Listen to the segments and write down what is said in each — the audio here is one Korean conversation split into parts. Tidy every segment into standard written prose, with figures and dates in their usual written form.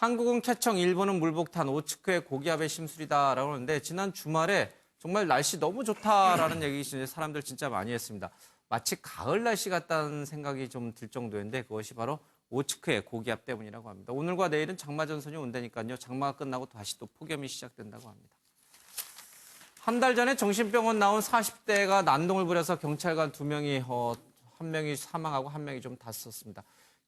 한국은 쾌청, 일본은 물복탄, 오츠크의 고기압의 심술이다라고 하는데 지난 주말에 정말 날씨 너무 좋다라는 얘기 사람들 진짜 많이 했습니다. 마치 가을 날씨 같다는 생각이 좀 들 정도인데 그것이 바로 오츠크의 고기압 때문이라고 합니다. 오늘과 내일은 장마 전선이 온다니까요. 장마가 끝나고 다시 또 폭염이 시작된다고 합니다. 한 달 전에 정신병원 나온 40대가 난동을 부려서 경찰관 2명이 한 명이 사망하고 한 명이 좀 다쳤습니다.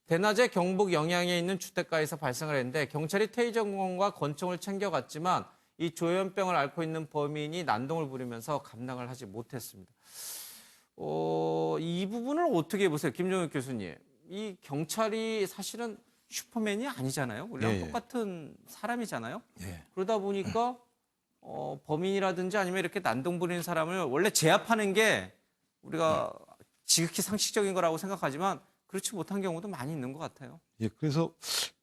대낮에 경북 영양에 있는 주택가에서 발생을 했는데 경찰이 테이저건과 권총을 챙겨갔지만 이 조현병을 앓고 있는 범인이 난동을 부리면서 감당을 하지 못했습니다. 이 부분을 어떻게 보세요, 김종혁 교수님? 이 경찰이 사실은 슈퍼맨이 아니잖아요. 우리랑 똑같은 사람이잖아요. 그러다 보니까 범인이라든지 아니면 이렇게 난동 부리는 사람을 원래 제압하는 게 우리가 지극히 상식적인 거라고 생각하지만 그렇지 못한 경우도 많이 있는 것 같아요. 그래서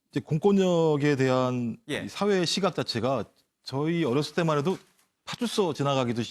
이제 공권력에 대한 이 사회의 시각 자체가 저희 어렸을 때만 해도 파출소 지나가기도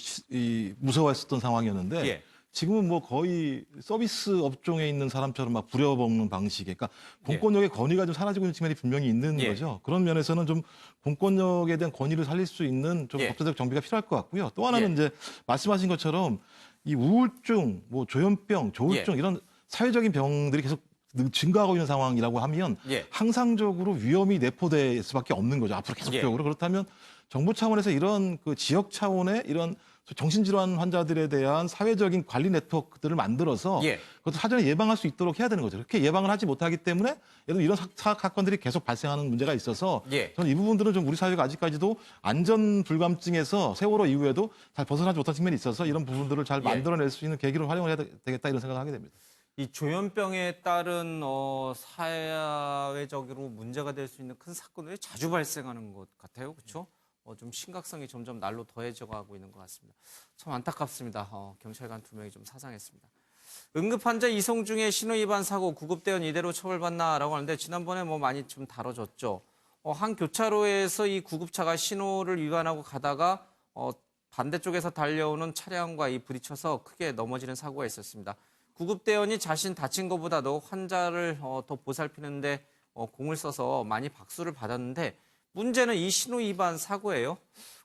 무서워했었던 상황이었는데 지금은 뭐 거의 서비스 업종에 있는 사람처럼 막 부려먹는 방식에, 그러니까 공권력의 권위가 좀 사라지고 있는 측면이 분명히 있는 거죠. 그런 면에서는 좀 공권력에 대한 권위를 살릴 수 있는 좀 법제적 정비가 필요할 것 같고요. 또 하나는 이제 말씀하신 것처럼 이 우울증, 뭐 조현병, 조울증 이런 사회적인 병들이 계속 증가하고 있는 상황이라고 하면 항상적으로 위험이 내포될 수밖에 없는 거죠. 앞으로 계속적으로. 그렇다면 정부 차원에서 이런 그 지역 차원의 이런 정신질환 환자들에 대한 사회적인 관리 네트워크들을 만들어서 그것도 사전에 예방할 수 있도록 해야 되는 거죠. 그렇게 예방을 하지 못하기 때문에 이런 사건들이 계속 발생하는 문제가 있어서 저는 이 부분들은 좀 우리 사회가 아직까지도 안전 불감증에서 세월호 이후에도 잘 벗어나지 못한 측면이 있어서 이런 부분들을 잘 만들어낼 수 있는 계기로 활용을 해야 되겠다 이런 생각을 하게 됩니다. 이 조현병에 따른 사회적으로 문제가 될 수 있는 큰 사건들이 자주 발생하는 것 같아요. 그렇죠? 좀 심각성이 점점 날로 더해져가고 있는 것 같습니다. 참 안타깝습니다. 경찰관 2명이 좀 사상했습니다. 응급환자 이송 중에 신호위반 사고 구급대원 이대로 처벌받나라고 하는데 지난번에 많이 좀 다뤄졌죠. 한 교차로에서 이 구급차가 신호를 위반하고 가다가 반대쪽에서 달려오는 차량과 부딪혀서 크게 넘어지는 사고가 있었습니다. 구급대원이 자신 다친 것보다도 환자를 더 보살피는데 공을 써서 많이 박수를 받았는데 문제는 이 신호 위반 사고예요.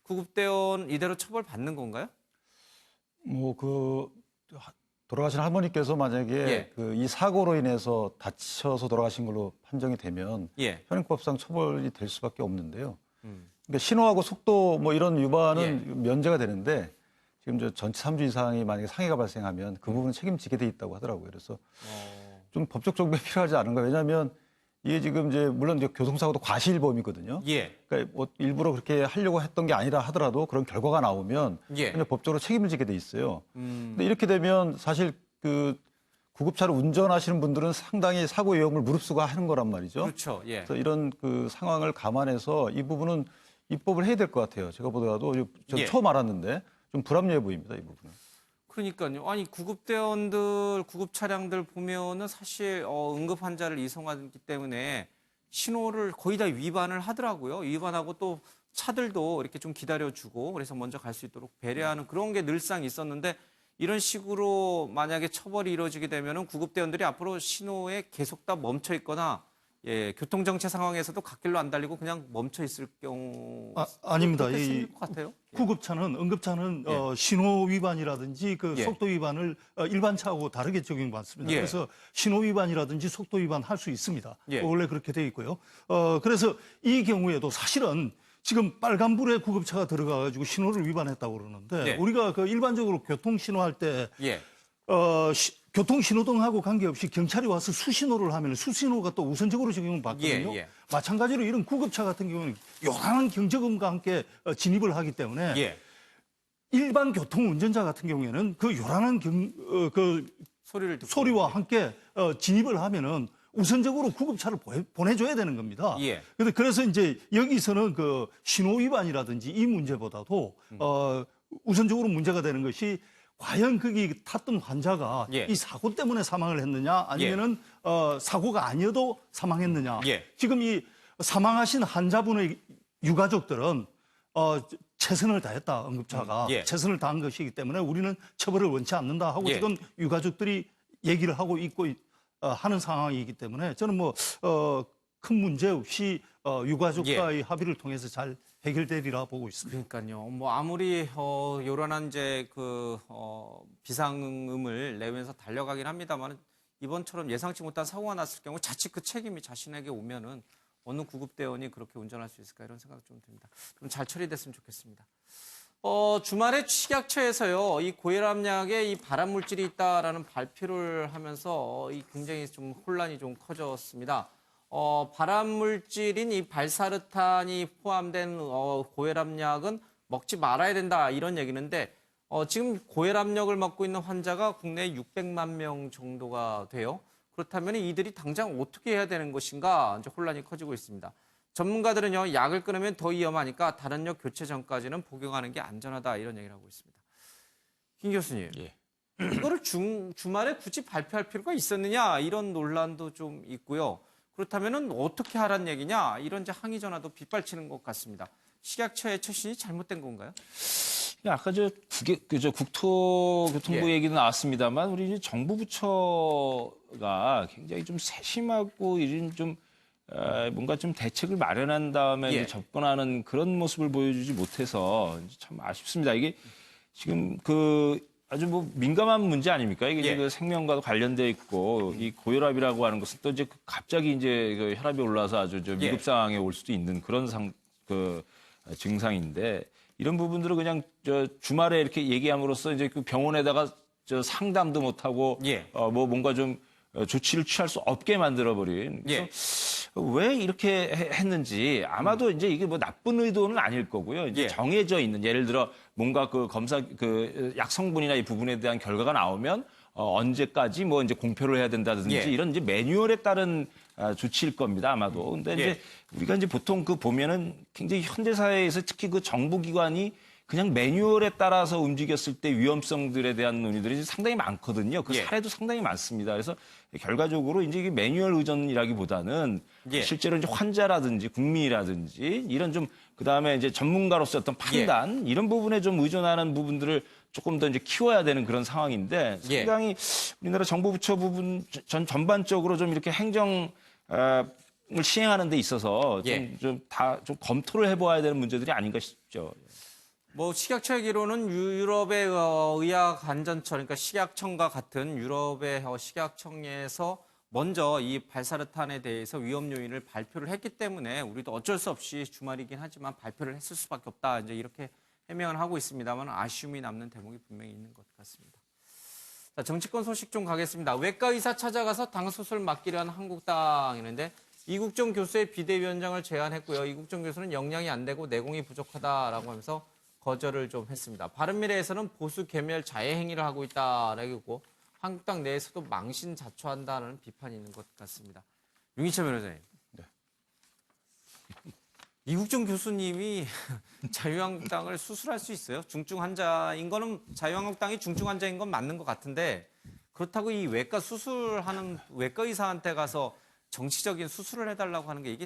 구급대원 이대로 처벌받는 건가요? 돌아가신 할머니께서 만약에 이 사고로 인해서 다쳐서 돌아가신 걸로 판정이 되면 현행법상 처벌이 될 수밖에 없는데요. 그러니까 신호하고 속도 이런 위반은 면제가 되는데 지금 전치 3주 이상이 만약에 상해가 발생하면 그 부분은 책임지게 돼 있다고 하더라고요. 그래서 좀 법적 정비가 필요하지 않은가. 왜냐하면 이게 지금 물론 교통사고도 과실범이거든요. 그러니까 일부러 그렇게 하려고 했던 게 아니라 하더라도 그런 결과가 나오면 법적으로 책임을 지게 돼 있어요. 근데 이렇게 되면 사실 그 구급차를 운전하시는 분들은 상당히 사고 위험을 무릅쓰고 하는 거란 말이죠. 그렇죠. 그래서 이런 그 상황을 감안해서 이 부분은 입법을 해야 될 것 같아요. 제가 보더라도 처음 알았는데 좀 불합리해 보입니다, 이 부분은. 그러니까요. 아니 구급대원들, 구급 차량들 보면은 사실 응급 환자를 이송하기 때문에 신호를 거의 다 위반을 하더라고요. 위반하고 또 차들도 이렇게 좀 기다려주고 그래서 먼저 갈 수 있도록 배려하는 그런 게 늘상 있었는데 이런 식으로 만약에 처벌이 이루어지게 되면은 구급대원들이 앞으로 신호에 계속 다 멈춰 있거나 교통정체 상황에서도 갓길로 안 달리고 그냥 멈춰 있을 경우 아닙니다. 이 것 같아요. 구급차는 응급차는 신호 위반이라든지 속도 위반을 일반 차하고 다르게 적용받습니다. 그래서 신호 위반이라든지 속도 위반 할 수 있습니다. 원래 그렇게 돼 있고요. 그래서 이 경우에도 사실은 지금 빨간불에 구급차가 들어가가지고 신호를 위반했다고 그러는데 우리가 일반적으로 교통 신호할 때 교통 신호등하고 관계없이 경찰이 와서 수신호를 하면 수신호가 또 우선적으로 적용을 받거든요. 마찬가지로 이런 구급차 같은 경우는 요란한 경적음과 함께 진입을 하기 때문에 일반 교통 운전자 같은 경우에는 그 요란한 소리와 함께 진입을 하면은 우선적으로 구급차를 보내줘야 되는 겁니다. 그래서 이제 여기서는 그 신호 위반이라든지 이 문제보다도 우선적으로 문제가 되는 것이 과연 거기 탔던 환자가 이 사고 때문에 사망을 했느냐 아니면은 사고가 아니어도 사망했느냐. 지금 이 사망하신 환자분의 유가족들은 최선을 다했다. 응급차가 최선을 다한 것이기 때문에 우리는 처벌을 원치 않는다 하고 지금 유가족들이 얘기를 하고 있고 하는 상황이기 때문에 저는 큰 문제 없이 유가족과의 합의를 통해서 잘 해결되리라 보고 있습니다. 그러니까요. 뭐 아무리 요란한 이제 비상음을 내면서 달려가긴 합니다만 이번처럼 예상치 못한 사고가 났을 경우 자칫 그 책임이 자신에게 오면은 어느 구급대원이 그렇게 운전할 수 있을까 이런 생각 좀 듭니다. 좀 잘 처리됐으면 좋겠습니다. 주말에 식약처에서요, 이 고혈압약에 이 발암 물질이 있다라는 발표를 하면서 굉장히 좀 혼란이 좀 커졌습니다. 발암 물질인 이 발사르탄이 포함된 고혈압약은 먹지 말아야 된다 이런 얘기인데 지금 고혈압약을 먹고 있는 환자가 국내에 600만 명 정도가 돼요. 그렇다면 이들이 당장 어떻게 해야 되는 것인가 이제 혼란이 커지고 있습니다. 전문가들은요, 약을 끊으면 더 위험하니까 다른 약 교체 전까지는 복용하는 게 안전하다 이런 얘기를 하고 있습니다. 김 교수님, 이거를 주말에 굳이 발표할 필요가 있었느냐 이런 논란도 좀 있고요. 그렇다면 어떻게 하란 얘기냐 이런 이제 항의 전화도 빗발치는 것 같습니다. 식약처의 처신이 잘못된 건가요? 아까 국토교통부 예. 얘기도 나왔습니다만 우리 이제 정부 부처가 굉장히 좀 세심하고 이런 좀 뭔가 좀 대책을 마련한 다음에 예. 이제 접근하는 그런 모습을 보여주지 못해서 참 아쉽습니다. 이게 지금 아주 뭐 민감한 문제 아닙니까? 이게 예. 그 생명과도 관련돼 있고 이 고혈압이라고 하는 것은 또 이제 갑자기 이제 그 혈압이 올라서 아주 위급 상황에 올 수도 있는 그런 증상인데 이런 부분들을 그냥 주말에 이렇게 얘기함으로써 이제 그 병원에다가 상담도 못 하고 예. 뭔가 좀 조치를 취할 수 없게 만들어버린. 예. 왜 이렇게 했는지 아마도 이제 이게 뭐 나쁜 의도는 아닐 거고요. 이제 예. 정해져 있는 예를 들어 뭔가 그 검사 약 성분이나 이 부분에 대한 결과가 나오면 언제까지 뭐 이제 공표를 해야 된다든지 예. 이런 이제 매뉴얼에 따른 조치일 겁니다 아마도. 근데 이제 예. 우리가 이제 보통 보면은 굉장히 현대 사회에서 특히 그 정부기관이 그냥 매뉴얼에 따라서 움직였을 때 위험성들에 대한 논의들이 상당히 많거든요. 그 예. 사례도 상당히 많습니다. 그래서 결과적으로 이제 이게 매뉴얼 의존이라기보다는 예. 실제로 이제 환자라든지 국민이라든지 이런 좀 그다음에 이제 전문가로서 어떤 판단 이런 부분에 좀 의존하는 부분들을 조금 더 이제 키워야 되는 그런 상황인데 상당히 우리나라 정부 부처 부분 전반적으로 좀 이렇게 행정 을 시행하는 데 있어서 좀 검토를 해봐야 되는 문제들이 아닌가 싶죠. 뭐 식약처 얘기로는 유럽의 의약안전처, 그러니까 식약청과 같은 유럽의 식약청에서 먼저 이 발사르탄에 대해서 위험 요인을 발표를 했기 때문에 우리도 어쩔 수 없이 주말이긴 하지만 발표를 했을 수밖에 없다. 이제 이렇게 해명을 하고 있습니다만 아쉬움이 남는 대목이 분명히 있는 것 같습니다. 자, 정치권 소식 좀 가겠습니다. 외과 의사 찾아가서 당 수술 맡기려 한 한국당이는데 이국정 교수의 비대위원장을 제안했고요. 이국정 교수는 역량이 안 되고 내공이 부족하다라고 하면서 거절을 좀 했습니다. 바른미래에서는 보수 괴멸 자해 행위를 하고 있다라고 했고 한국당 내에서도 망신자초한다는 비판이 있는 것 같습니다. 윤기철 변호사님. 네. 이국정 교수님이 자유한국당을 수술할 수 있어요? 중증 환자인 거는 자유한국당이 중증 환자인 건 맞는 것 같은데 그렇다고 이 외과 수술하는 외과 의사한테 가서 정치적인 수술을 해달라고 하는 게 이게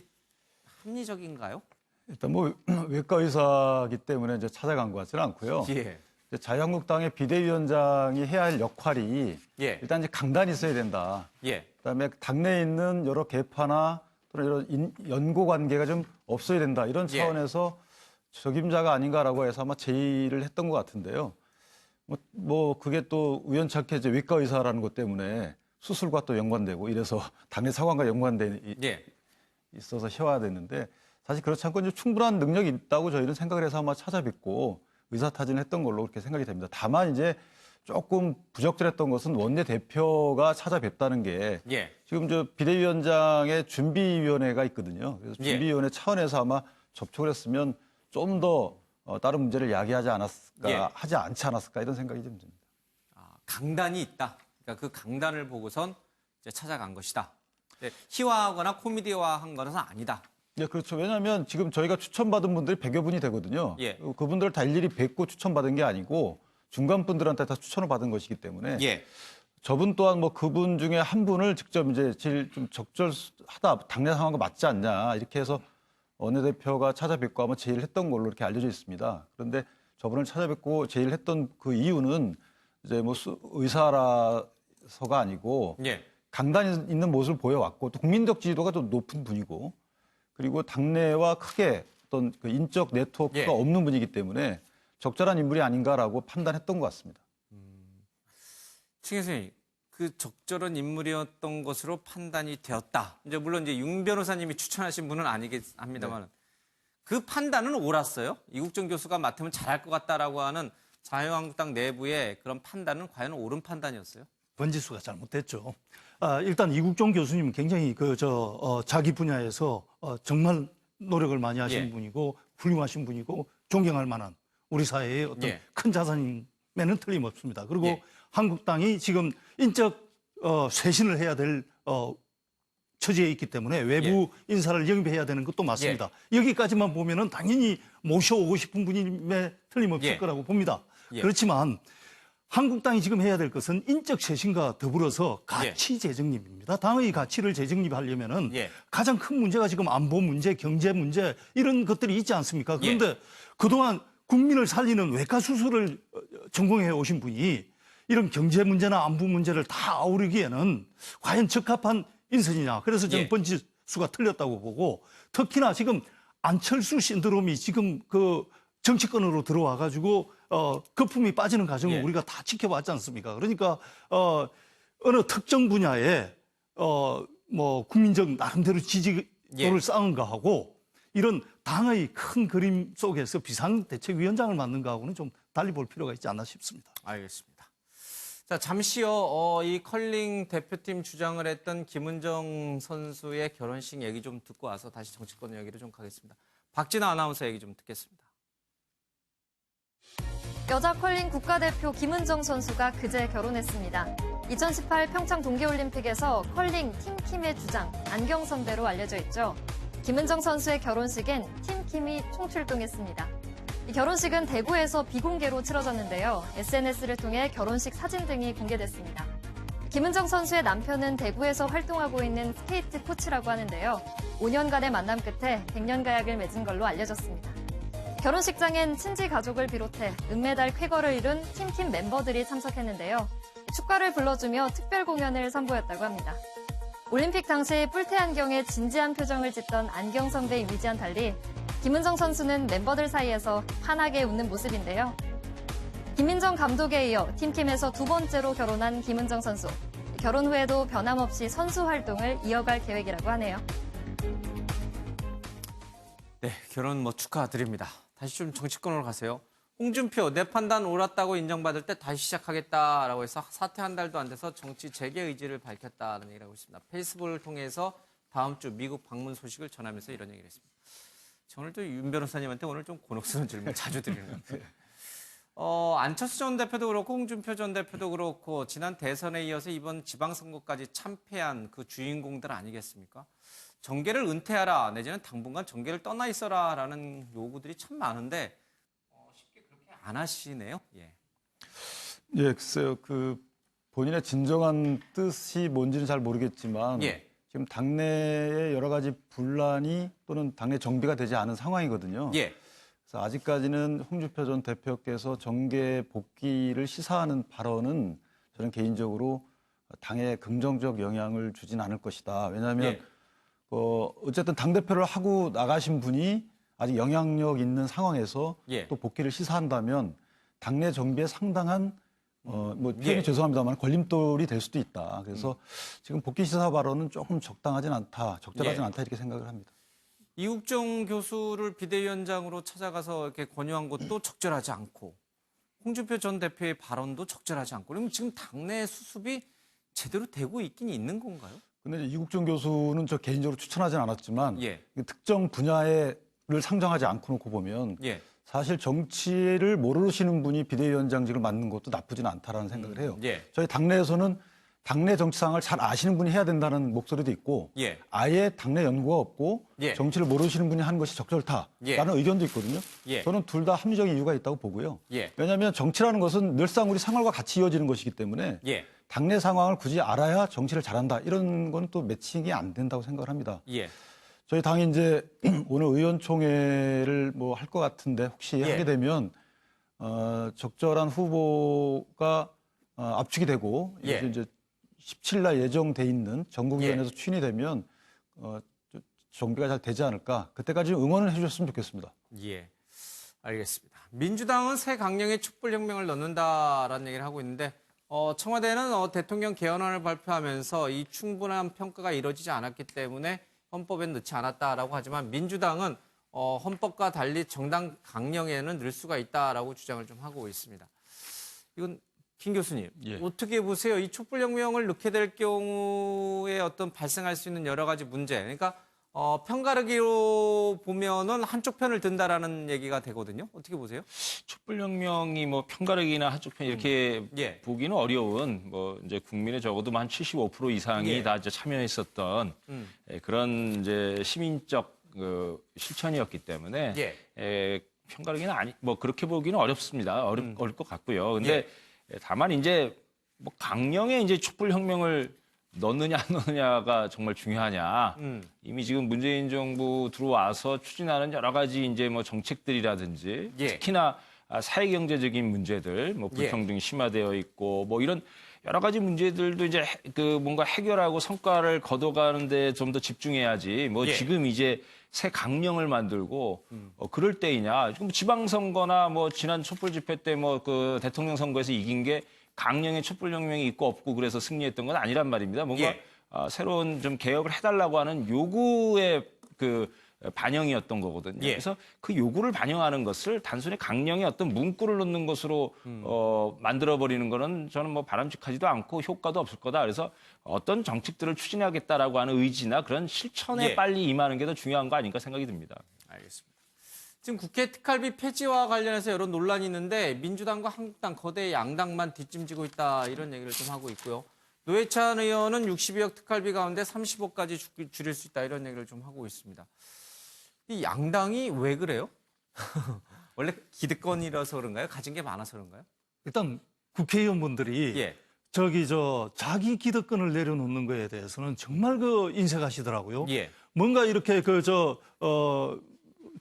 합리적인가요? 일단 뭐 외과 의사이기 때문에 이제 찾아간 것 같지는 않고요. 예. 이제 자유한국당의 비대위원장이 해야 할 역할이 일단 이제 강단이 있어야 된다. 예. 그다음에 당내에 있는 여러 계파나 또는 이런 연고 관계가 좀 없어야 된다. 이런 차원에서 적임자가 아닌가라고 해서 아마 제의를 했던 것 같은데요. 뭐 그게 또 우연찮게 이제 외과 의사라는 것 때문에 수술과 또 연관되고 이래서 당내 상황과 연관돼 있어서 해와야 되는데 사실 그렇지 않고 이제 충분한 능력이 있다고 저희는 생각을 해서 아마 찾아뵙고 의사타진을 했던 걸로 그렇게 생각이 됩니다. 다만 이제 조금 부적절했던 것은 원내대표가 찾아뵙다는 게 지금 저 비대위원장의 준비위원회가 있거든요. 그래서 준비위원회 차원에서 아마 접촉을 했으면 좀 더 다른 문제를 야기하지 않았을까, 하지 않지 않았을까 이런 생각이 좀 듭니다. 강단이 있다. 그러니까 그 강단을 보고선 이제 찾아간 것이다. 희화하거나 코미디화한 것은 아니다. 네, 그렇죠. 왜냐하면 지금 저희가 추천받은 분들이 100여 분이 되거든요. 그분들 다 일일이 뵙고 추천받은 게 아니고 중간 분들한테 다 추천을 받은 것이기 때문에 저분 또한 뭐 그분 중에 한 분을 직접 이제 제일 좀 적절하다, 당내 상황과 맞지 않냐 이렇게 해서 원내대표가 찾아뵙고 아마 제의를 했던 걸로 이렇게 알려져 있습니다. 그런데 저분을 찾아뵙고 제의를 했던 그 이유는 이제 뭐 의사라서가 아니고 강단 있는 모습을 보여왔고 또 국민적 지지도가 좀 높은 분이고 그리고 당내와 크게 어떤 그 인적 네트워크가 예. 없는 분이기 때문에 적절한 인물이 아닌가라고 판단했던 것 같습니다. 칭 선생님, 그 적절한 인물이었던 것으로 판단이 되었다. 이제 물론 이제 윤 변호사님이 추천하신 분은 아니긴 합니다만 그 판단은 옳았어요? 이국정 교수가 맡으면 잘할 것 같다라고 하는 자유한국당 내부의 그런 판단은 과연 옳은 판단이었어요? 번지수가 잘못됐죠. 일단 이국종 교수님은 굉장히 자기 분야에서 정말 노력을 많이 하신 예. 분이고 훌륭하신 분이고 존경할 만한 우리 사회의 어떤 예. 큰 자산임에는 틀림없습니다. 그리고 예. 한국당이 지금 인적 쇄신을 해야 될 처지에 있기 때문에 외부 인사를 영입해야 되는 것도 맞습니다. 여기까지만 보면은 당연히 모셔오고 싶은 분임에 틀림없을 예. 거라고 봅니다. 예. 그렇지만 한국당이 지금 해야 될 것은 인적 쇄신과 더불어서 가치 재정립입니다. 당의 가치를 재정립하려면은 예. 가장 큰 문제가 지금 안보 문제, 경제 문제 이런 것들이 있지 않습니까? 그런데 그동안 국민을 살리는 외과 수술을 전공해 오신 분이 이런 경제 문제나 안보 문제를 다 아우르기에는 과연 적합한 인선이냐. 그래서 저는 번지수가 틀렸다고 보고 특히나 지금 안철수 신드롬이 지금 그 정치권으로 들어와 가지고 거품이 빠지는 과정을 우리가 다 지켜봤지 않습니까? 그러니까 어느 특정 분야에 뭐 국민적 나름대로 지지도를 쌓은 거하고 이런 당의 큰 그림 속에서 비상대책위원장을 맡는 거하고는 좀 달리 볼 필요가 있지 않나 싶습니다. 알겠습니다. 자, 잠시요. 이 컬링 대표팀 주장을 했던 김은정 선수의 결혼식 얘기 좀 듣고 와서 다시 정치권 얘기로 좀 가겠습니다. 박진아 아나운서 얘기 좀 듣겠습니다. 여자 컬링 국가대표 김은정 선수가 그제 결혼했습니다. 2018 평창 동계올림픽에서 컬링 팀킴의 주장 안경선배로 알려져 있죠. 김은정 선수의 결혼식엔 팀킴이 총출동했습니다. 이 결혼식은 대구에서 비공개로 치러졌는데요. SNS를 통해 결혼식 사진 등이 공개됐습니다. 김은정 선수의 남편은 대구에서 활동하고 있는 스케이트 코치라고 하는데요. 5년간의 만남 끝에 백년가약을 맺은 걸로 알려졌습니다. 결혼식장엔 친지 가족을 비롯해 은메달 쾌거를 이룬 팀킴 멤버들이 참석했는데요. 축가를 불러주며 특별 공연을 선보였다고 합니다. 올림픽 당시 뿔테 안경에 진지한 표정을 짓던 안경 선배 이미지와는 달리 김은정 선수는 멤버들 사이에서 환하게 웃는 모습인데요. 김민정 감독에 이어 팀킴에서 두 번째로 결혼한 김은정 선수. 결혼 후에도 변함없이 선수 활동을 이어갈 계획이라고 하네요. 네, 결혼 축하드립니다. 다시 좀 정치권으로 가세요. 홍준표, 내 판단 옳았다고 인정받을 때 다시 시작하겠다라고 해서 사퇴 한 달도 안 돼서 정치 재개 의지를 밝혔다는 얘기를 하고 있습니다. 페이스북을 통해서 다음 주 미국 방문 소식을 전하면서 이런 얘기를 했습니다. 오늘도 윤 변호사님한테 오늘 좀 곤혹스러운 질문 자주 드리는 것 같아요. 안철수 전 대표도 그렇고 홍준표 전 대표도 그렇고 지난 대선에 이어서 이번 지방선거까지 참패한 그 주인공들 아니겠습니까? 정계를 은퇴하라 내지는 당분간 정계를 떠나 있어라라는 요구들이 참 많은데 쉽게 그렇게 안 하시네요. 예, 글쎄요. 그 본인의 진정한 뜻이 뭔지는 잘 모르겠지만 지금 당내의 여러 가지 분란이 또는 당내 정비가 되지 않은 상황이거든요. 그래서 아직까지는 홍준표 전 대표께서 정계 복귀를 시사하는 발언은 저는 개인적으로 당에 긍정적 영향을 주진 않을 것이다. 왜냐하면 어쨌든 당대표를 하고 나가신 분이 아직 영향력 있는 상황에서 또 복귀를 시사한다면 당내 정비에 상당한 표현이 죄송합니다만 걸림돌이 될 수도 있다. 그래서 지금 복귀 시사 발언은 조금 적당하진 않다, 적절하진 않다 이렇게 생각을 합니다. 이국정 교수를 비대위원장으로 찾아가서 이렇게 권유한 것도 적절하지 않고 홍준표 전 대표의 발언도 적절하지 않고 그러면 지금 당내 수습이 제대로 되고 있긴 있는 건가요? 근데 이국정 교수는 저 개인적으로 추천하진 않았지만 특정 분야를 상정하지 않고 놓고 보면 사실 정치를 모르시는 분이 비대위원장직을 맡는 것도 나쁘진 않다라는 생각을 해요. 저희 당내에서는 당내 정치 상황을 잘 아시는 분이 해야 된다는 목소리도 있고 아예 당내 연구가 없고 정치를 모르시는 분이 하는 것이 적절하다라는 의견도 있거든요. 저는 둘 다 합리적인 이유가 있다고 보고요. 왜냐하면 정치라는 것은 늘상 우리 생활과 같이 이어지는 것이기 때문에 당내 상황을 굳이 알아야 정치를 잘한다 이런 건 또 매칭이 안 된다고 생각을 합니다. 저희 당이 이제 오늘 의원총회를 할 것 같은데 혹시 하게 되면 적절한 후보가 압축이 되고 이제 17일 날 예정돼 있는 전국위원회에서 추인이 되면 정비가 잘 되지 않을까. 그때까지 응원을 해주셨으면 좋겠습니다. 예, 알겠습니다. 민주당은 새 강령에 촛불혁명을 넣는다라는 얘기를 하고 있는데 청와대는 대통령 개헌안을 발표하면서 이 충분한 평가가 이루어지지 않았기 때문에 헌법에 넣지 않았다라고 하지만 민주당은 헌법과 달리 정당 강령에는 넣을 수가 있다라고 주장을 좀 하고 있습니다. 이건 김 교수님, 어떻게 보세요? 이 촛불혁명을 넣게 될 경우에 어떤 발생할 수 있는 여러 가지 문제. 그러니까 편가르기로 보면은 한쪽 편을 든다라는 얘기가 되거든요. 어떻게 보세요? 촛불혁명이 뭐 편가르기나 한쪽 편 이렇게 보기는 어려운 뭐 이제 국민의 적어도 한 75% 이상이 다 이제 참여했었던 그런 이제 시민적 실천이었기 때문에 편가르기는 뭐 그렇게 보기는 어렵습니다. 어려울 것 같고요. 근데 다만 이제 뭐 강령에 이제 촛불혁명을 넣느냐 안 넣느냐가 정말 중요하냐. 이미 지금 문재인 정부 들어와서 추진하는 여러 가지 이제 뭐 정책들이라든지 특히나 사회경제적인 문제들, 뭐 불평등이 심화되어 있고 뭐 이런 여러 가지 문제들도 이제 뭔가 해결하고 성과를 거둬가는데 좀 더 집중해야지. 뭐 지금 이제 새 강령을 만들고 그럴 때이냐. 지금 지방선거나 뭐 지난 촛불 집회 때 뭐 그 대통령 선거에서 이긴 게 강령에 촛불혁명이 있고 없고 그래서 승리했던 건 아니란 말입니다. 뭔가 새로운 좀 개혁을 해달라고 하는 요구의 반영이었던 거거든요. 그래서 그 요구를 반영하는 것을 단순히 강령에 어떤 문구를 넣는 것으로 만들어버리는 거는 저는 뭐 바람직하지도 않고 효과도 없을 거다. 그래서 어떤 정책들을 추진하겠다라고 하는 의지나 그런 실천에 빨리 임하는 게 더 중요한 거 아닌가 생각이 듭니다. 알겠습니다. 지금 국회 특활비 폐지와 관련해서 여러 논란이 있는데 민주당과 한국당 거대 양당만 뒷짐지고 있다 이런 얘기를 좀 하고 있고요. 노회찬 의원은 62억 특활비 가운데 30억까지 줄일 수 있다 이런 얘기를 좀 하고 있습니다. 이 양당이 왜 그래요? 원래 기득권이라서 그런가요? 가진 게 많아서 그런가요? 일단 국회의원분들이 자기 기득권을 내려놓는 거에 대해서는 정말 인색하시더라고요. 뭔가 이렇게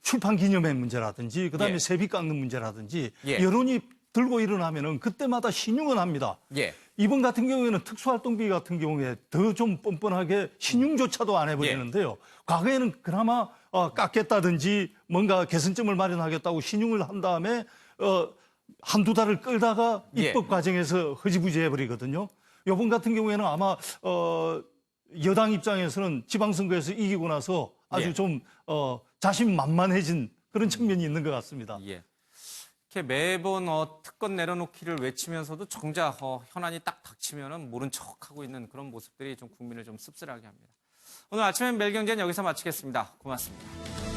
출판 기념회 문제라든지 그다음에 세비 깎는 문제라든지 여론이 들고 일어나면은 그때마다 신용은 합니다. 이번 같은 경우에는 특수활동비 같은 경우에 더 좀 뻔뻔하게 신용조차도 안 해버리는데요. 과거에는 그나마 깎겠다든지 뭔가 개선점을 마련하겠다고 신용을 한 다음에 한두 달을 끌다가 입법 과정에서 흐지부지 해버리거든요. 이번 같은 경우에는 아마 여당 입장에서는 지방선거에서 이기고 나서 아주 좀 자신만만해진 그런 측면이 있는 것 같습니다. 이렇게 매번 특권 내려놓기를 외치면서도 정작 현안이 딱 닥치면은 모른 척하고 있는 그런 모습들이 좀 국민을 좀 씁쓸하게 합니다. 오늘 아침엔 멜경제는 여기서 마치겠습니다. 고맙습니다.